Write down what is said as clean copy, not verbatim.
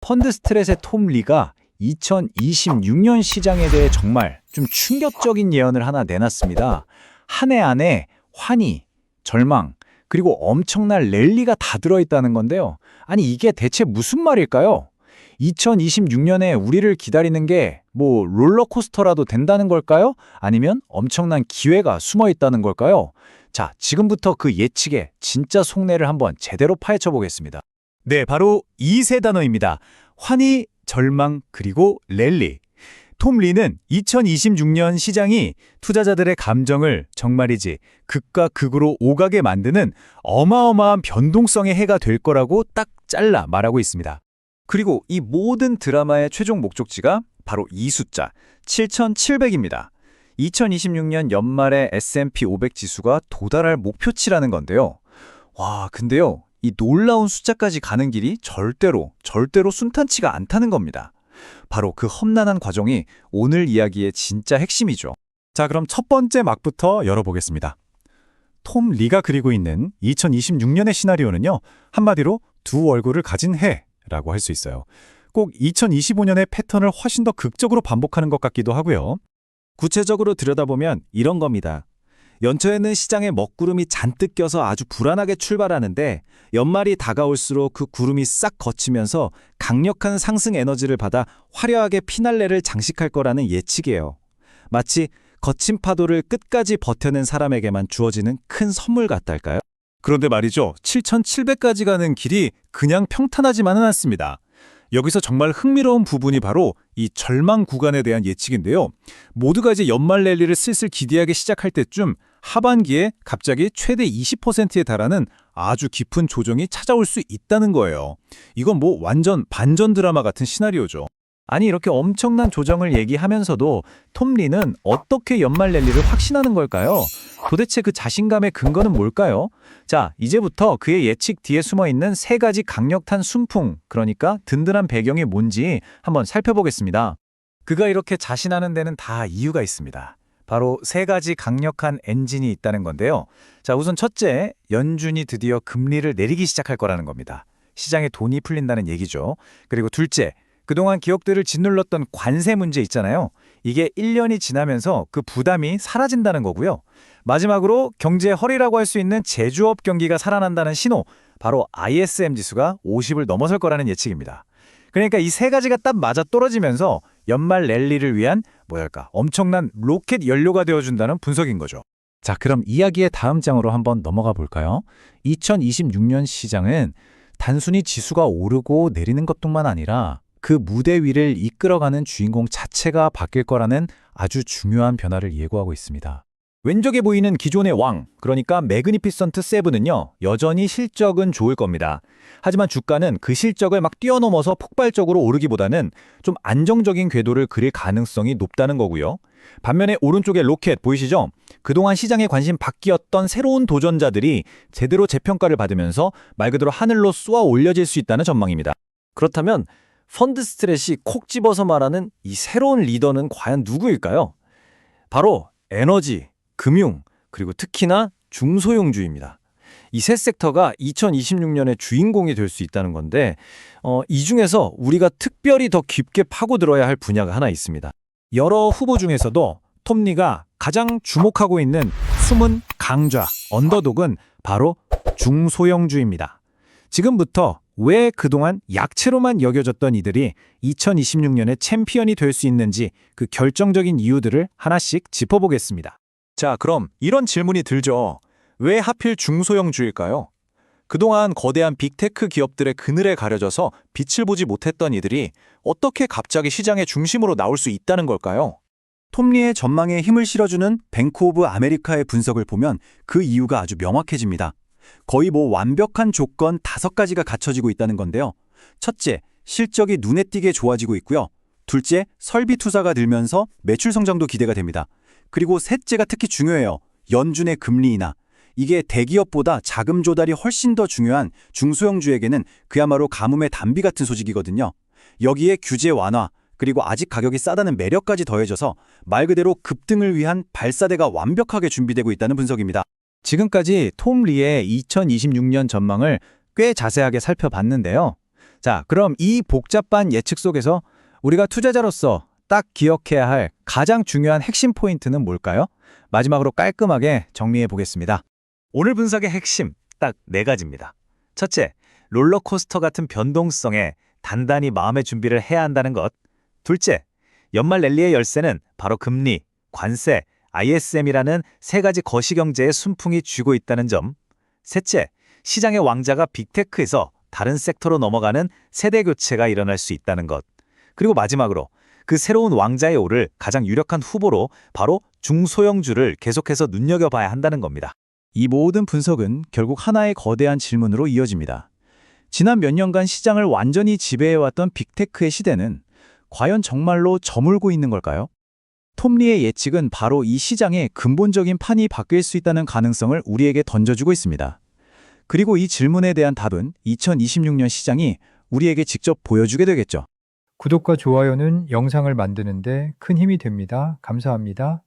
펀드 스트레스의 톰 리가 2026년 시장에 대해 정말 좀 충격적인 예언을 하나 내놨습니다. 한 해 안에 환희, 절망, 그리고 엄청난 랠리가 다 들어있다는 건데요. 아니, 이게 대체 무슨 말일까요? 2026년에 우리를 기다리는 게 뭐 롤러코스터라도 된다는 걸까요? 아니면 엄청난 기회가 숨어 있다는 걸까요? 자, 지금부터 그 예측의 진짜 속내를 한번 제대로 파헤쳐 보겠습니다. 네, 바로 이 세 단어입니다. 환희, 절망, 그리고 랠리. 톰 리는 2026년 시장이 투자자들의 감정을 정말이지 극과 극으로 오가게 만드는 어마어마한 변동성의 해가 될 거라고 딱 잘라 말하고 있습니다. 그리고 이 모든 드라마의 최종 목적지가 바로 이 숫자 7,700입니다. 2026년 연말에 S&P 500 지수가 도달할 목표치라는 건데요. 와, 근데요, 이 놀라운 숫자까지 가는 길이 절대로 순탄치가 않다는 겁니다. 바로 그 험난한 과정이 오늘 이야기의 진짜 핵심이죠. 자, 그럼 첫 번째 막부터 열어보겠습니다. 톰 리가 그리고 있는 2026년의 시나리오는요, 한마디로 두 얼굴을 가진 해라고 할 수 있어요. 꼭 2025년의 패턴을 훨씬 더 극적으로 반복하는 것 같기도 하고요. 구체적으로 들여다보면 이런 겁니다. 연초에는 시장에 먹구름이 잔뜩 껴서 아주 불안하게 출발하는데 연말이 다가올수록 그 구름이 싹 걷히면서 강력한 상승 에너지를 받아 화려하게 피날레를 장식할 거라는 예측이에요. 마치 거친 파도를 끝까지 버텨낸 사람에게만 주어지는 큰 선물 같달까요? 그런데 말이죠. 7,700까지 가는 길이 그냥 평탄하지만은 않습니다. 여기서 정말 흥미로운 부분이 바로 이 절망 구간에 대한 예측인데요. 모두가 이제 연말 랠리를 슬슬 기대하기 시작할 때쯤 하반기에 갑자기 최대 20%에 달하는 아주 깊은 조정이 찾아올 수 있다는 거예요. 이건 뭐 완전 반전 드라마 같은 시나리오죠. 아니, 이렇게 엄청난 조정을 얘기하면서도 톰 리는 어떻게 연말 랠리를 확신하는 걸까요? 도대체 그 자신감의 근거는 뭘까요? 자, 이제부터 그의 예측 뒤에 숨어있는 세 가지 강력한 순풍, 그러니까 든든한 배경이 뭔지 한번 살펴보겠습니다. 그가 이렇게 자신하는 데는 다 이유가 있습니다. 바로 세 가지 강력한 엔진이 있다는 건데요. 자, 우선 첫째, 연준이 드디어 금리를 내리기 시작할 거라는 겁니다. 시장에 돈이 풀린다는 얘기죠. 그리고 둘째, 그동안 기업들을 짓눌렀던 관세 문제 있잖아요. 이게 1년이 지나면서 그 부담이 사라진다는 거고요. 마지막으로 경제의 허리라고 할 수 있는 제조업 경기가 살아난다는 신호, 바로 ISM 지수가 50을 넘어설 거라는 예측입니다. 그러니까 이 세 가지가 딱 맞아 떨어지면서 연말 랠리를 위한 엄청난 로켓 연료가 되어준다는 분석인 거죠. 자, 그럼 이야기의 다음 장으로 한번 넘어가 볼까요? 2026년 시장은 단순히 지수가 오르고 내리는 것뿐만 아니라 그 무대 위를 이끌어가는 주인공 자체가 바뀔 거라는 아주 중요한 변화를 예고하고 있습니다. 왼쪽에 보이는 기존의 왕, 그러니까 매그니피선트 세븐은요, 여전히 실적은 좋을 겁니다. 하지만 주가는 그 실적을 막 뛰어넘어서 폭발적으로 오르기보다는 좀 안정적인 궤도를 그릴 가능성이 높다는 거고요. 반면에 오른쪽에 로켓 보이시죠? 그동안 시장에 관심 바뀌었던 새로운 도전자들이 제대로 재평가를 받으면서 말 그대로 하늘로 쏘아 올려질 수 있다는 전망입니다. 그렇다면 펀드 스트레스이 콕 집어서 말하는 이 새로운 리더는 과연 누구일까요? 바로 에너지, 금융, 그리고 특히나 중소형주입니다. 이 세 섹터가 2026년의 주인공이 될 수 있다는 건데 이 중에서 우리가 특별히 더 깊게 파고들어야 할 분야가 하나 있습니다. 여러 후보 중에서도 톰 리가 가장 주목하고 있는 숨은 강자, 언더독은 바로 중소형주입니다. 지금부터 왜 그동안 약체로만 여겨졌던 이들이 2026년에 챔피언이 될 수 있는지 그 결정적인 이유들을 하나씩 짚어보겠습니다. 자, 그럼 이런 질문이 들죠. 왜 하필 중소형주일까요? 그동안 거대한 빅테크 기업들의 그늘에 가려져서 빛을 보지 못했던 이들이 어떻게 갑자기 시장의 중심으로 나올 수 있다는 걸까요? 톰 리의 전망에 힘을 실어주는 뱅크 오브 아메리카의 분석을 보면 그 이유가 아주 명확해집니다. 거의 완벽한 조건 5가지가 갖춰지고 있다는 건데요. 첫째, 실적이 눈에 띄게 좋아지고 있고요. 둘째, 설비 투자가 늘면서 매출 성장도 기대가 됩니다. 그리고 셋째가 특히 중요해요. 연준의 금리 인하. 이게 대기업보다 자금 조달이 훨씬 더 중요한 중소형주에게는 그야말로 가뭄의 단비 같은 소식이거든요. 여기에 규제 완화, 그리고 아직 가격이 싸다는 매력까지 더해져서 말 그대로 급등을 위한 발사대가 완벽하게 준비되고 있다는 분석입니다. 지금까지 톰 리의 2026년 전망을 꽤 자세하게 살펴봤는데요. 자, 그럼 이 복잡한 예측 속에서 우리가 투자자로서 딱 기억해야 할 가장 중요한 핵심 포인트는 뭘까요? 마지막으로 깔끔하게 정리해 보겠습니다. 오늘 분석의 핵심 딱 네 가지입니다. 첫째, 롤러코스터 같은 변동성에 단단히 마음의 준비를 해야 한다는 것. 둘째, 연말 랠리의 열쇠는 바로 금리, 관세, ISM이라는 세 가지 거시경제의 순풍이 쥐고 있다는 점. 셋째, 시장의 왕자가 빅테크에서 다른 섹터로 넘어가는 세대 교체가 일어날 수 있다는 것. 그리고 마지막으로 그 새로운 왕자에 오를 가장 유력한 후보로 바로 중소형주를 계속해서 눈여겨봐야 한다는 겁니다. 이 모든 분석은 결국 하나의 거대한 질문으로 이어집니다. 지난 몇 년간 시장을 완전히 지배해왔던 빅테크의 시대는 과연 정말로 저물고 있는 걸까요? 톰리의 예측은 바로 이 시장의 근본적인 판이 바뀔 수 있다는 가능성을 우리에게 던져주고 있습니다. 그리고 이 질문에 대한 답은 2026년 시장이 우리에게 직접 보여주게 되겠죠. 구독과 좋아요는 영상을 만드는데 큰 힘이 됩니다. 감사합니다.